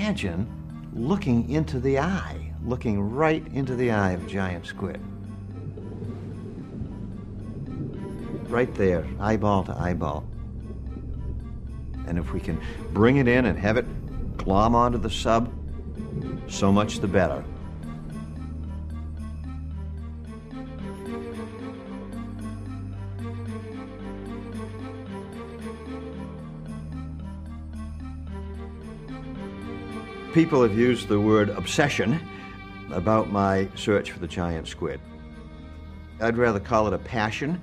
imagine looking into the eye, looking right into the eye of a giant squid. Right there, eyeball to eyeball. And if we can bring it in and have it glom onto the sub, so much the better. People have used the word obsession about my search for the giant squid. I'd rather call it a passion.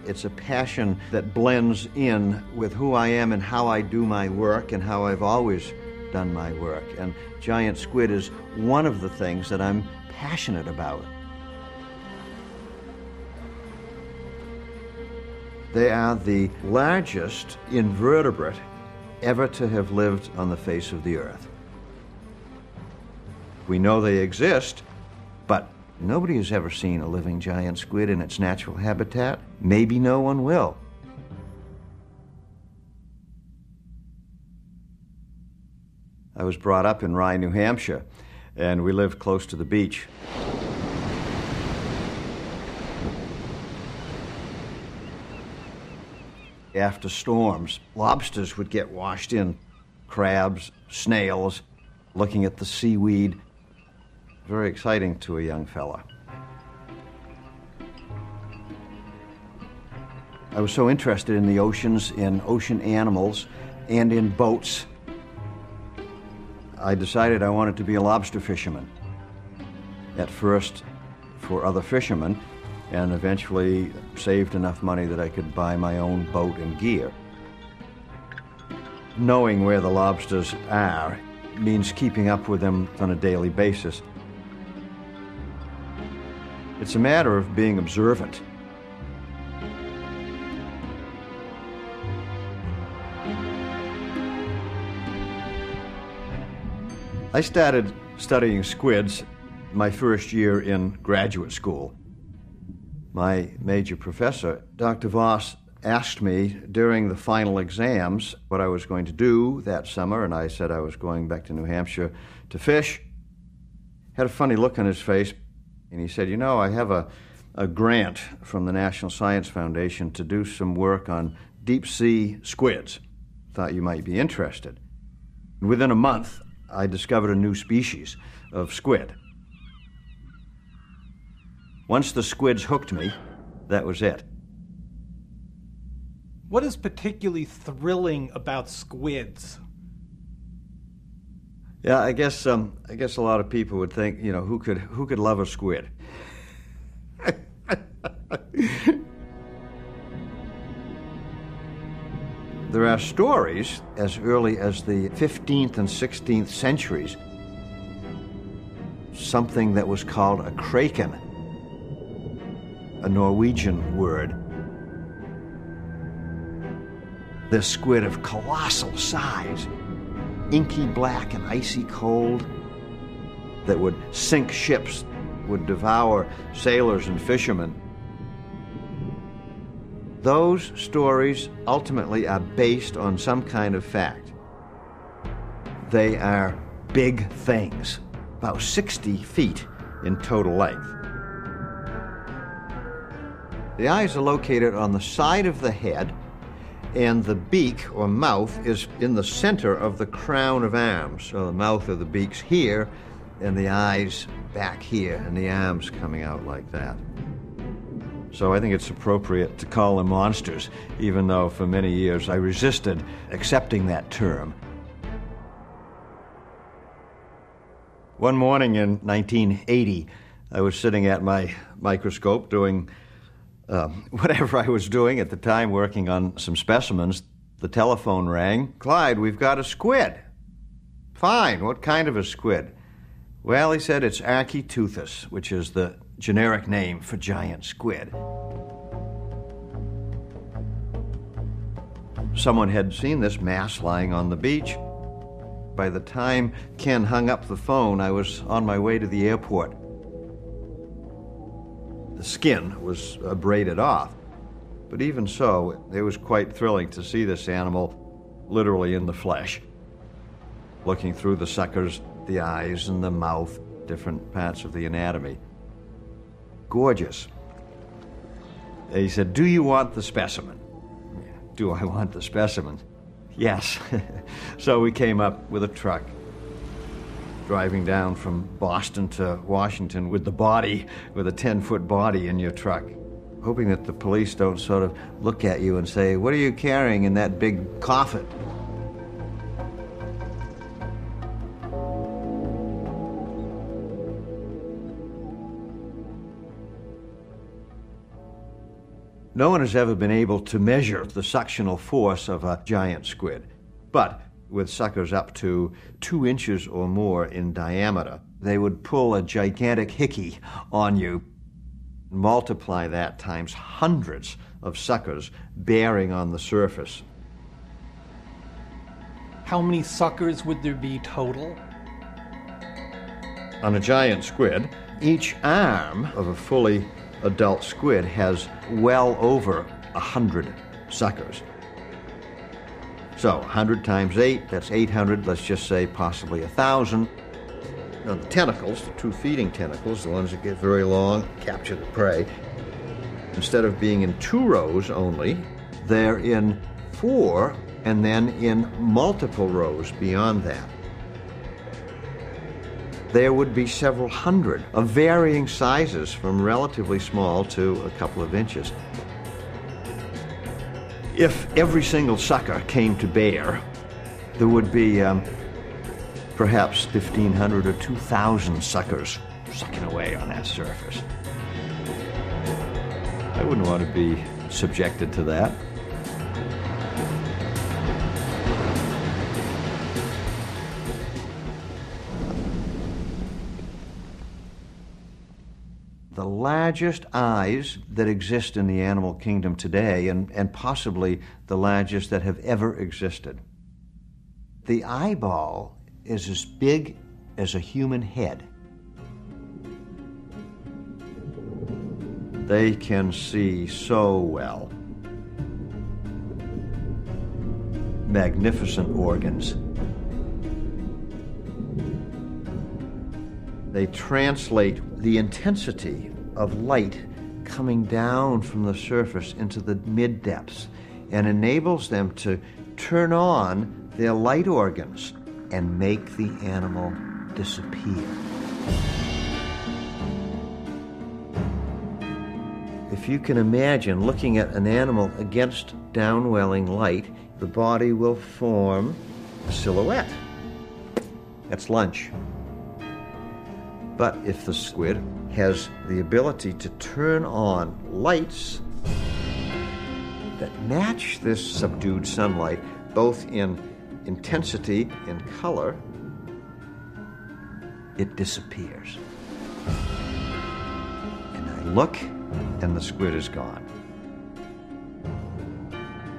It's a passion that blends in with who I am and how I do my work and how I've always done my work. And giant squid is one of the things that I'm passionate about. They are the largest invertebrate ever to have lived on the face of the earth. We know they exist, but nobody has ever seen a living giant squid in its natural habitat. Maybe no one will. I was brought up in Rye, New Hampshire, and we lived close to the beach. After storms, lobsters would get washed in, crabs, snails, looking at the seaweed. Very exciting to a young fella. I was so interested in the oceans, in ocean animals, and in boats. I decided I wanted to be a lobster fisherman. At first for other fishermen, and eventually saved enough money that I could buy my own boat and gear. Knowing where the lobsters are means keeping up with them on a daily basis. It's a matter of being observant. I started studying squids my first year in graduate school. My major professor, Dr. Voss, asked me during the final exams what I was going to do that summer, and I said I was going back to New Hampshire to fish. Had a funny look on his face, and he said, "You know, I have a grant from the National Science Foundation to do some work on deep-sea squids. Thought you might be interested." Within a month, I discovered a new species of squid. Once the squids hooked me, that was it. What is particularly thrilling about squids? Yeah, I guess a lot of people would think, you know, who could love a squid? There are stories as early as the 15th and 16th centuries, something that was called a kraken, a Norwegian word. This squid of colossal size, inky black and icy cold, that would sink ships, would devour sailors and fishermen. Those stories ultimately are based on some kind of fact. They are big things, about 60 feet in total length. The eyes are located on the side of the head, and the beak or mouth is in the center of the crown of arms. So the mouth or the beak's here, and the eyes back here, and the arms coming out like that. So I think it's appropriate to call them monsters, even though for many years I resisted accepting that term. One morning in 1980, I was sitting at my microscope doing whatever I was doing at the time, working on some specimens. The telephone rang. "Clyde, we've got a squid." "Fine, what kind of a squid?" "Well," he said, "it's Architeuthis, which is the generic name for giant squid." Someone had seen this mass lying on the beach. By the time Ken hung up the phone, I was on my way to the airport. The skin was braided off, but even so, it was quite thrilling to see this animal literally in the flesh. looking through the suckers, the eyes and the mouth, different parts of the anatomy. Gorgeous. He said, "Do you want the specimen?" Do I want the specimen? Yes. So we came up with a truck, driving down from Boston to Washington with the body, with a 10-foot body in your truck, hoping that the police don't sort of look at you and say, "What are you carrying in that big coffin?" No one has ever been able to measure the suctional force of a giant squid, but with suckers up to 2 inches or more in diameter, they would pull a gigantic hickey on you. Multiply that times hundreds of suckers bearing on the surface. How many suckers would there be total? On a giant squid, each arm of a fully adult squid has well over 100 suckers. So 100 times 8, that's 800, let's just say possibly 1,000. Now the tentacles, the true feeding tentacles, the ones that get very long, capture the prey, instead of being in 2 rows only, they're in 4 and then in multiple rows beyond that. There would be several hundred of varying sizes from relatively small to a couple of inches. If every single sucker came to bear, there would be perhaps 1,500 or 2,000 suckers sucking away on that surface. I wouldn't want to be subjected to that. The largest eyes that exist in the animal kingdom today, and possibly the largest that have ever existed. The eyeball is as big as a human head. They can see so well. Magnificent organs. They translate the intensity of light coming down from the surface into the mid-depths and enables them to turn on their light organs and make the animal disappear. If you can imagine looking at an animal against downwelling light, the body will form a silhouette. That's lunch. But if the squid has the ability to turn on lights that match this subdued sunlight, both in intensity and color, it disappears. And I look, and the squid is gone.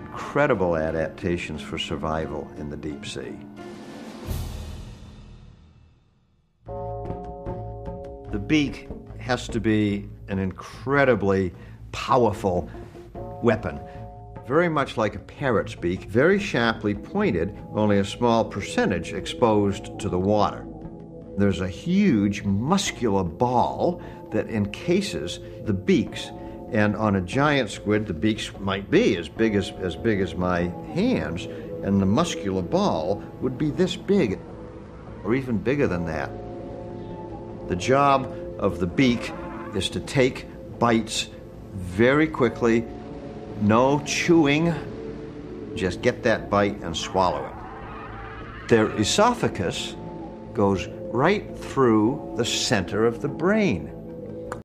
Incredible adaptations for survival in the deep sea. The beak has to be an incredibly powerful weapon. Very much like a parrot's beak, very sharply pointed, only a small percentage exposed to the water. There's a huge muscular ball that encases the beaks, and on a giant squid, the beaks might be as big as my hands, and the muscular ball would be this big, or even bigger than that. The job of the beak is to take bites very quickly, no chewing, just get that bite and swallow it. Their esophagus goes right through the center of the brain.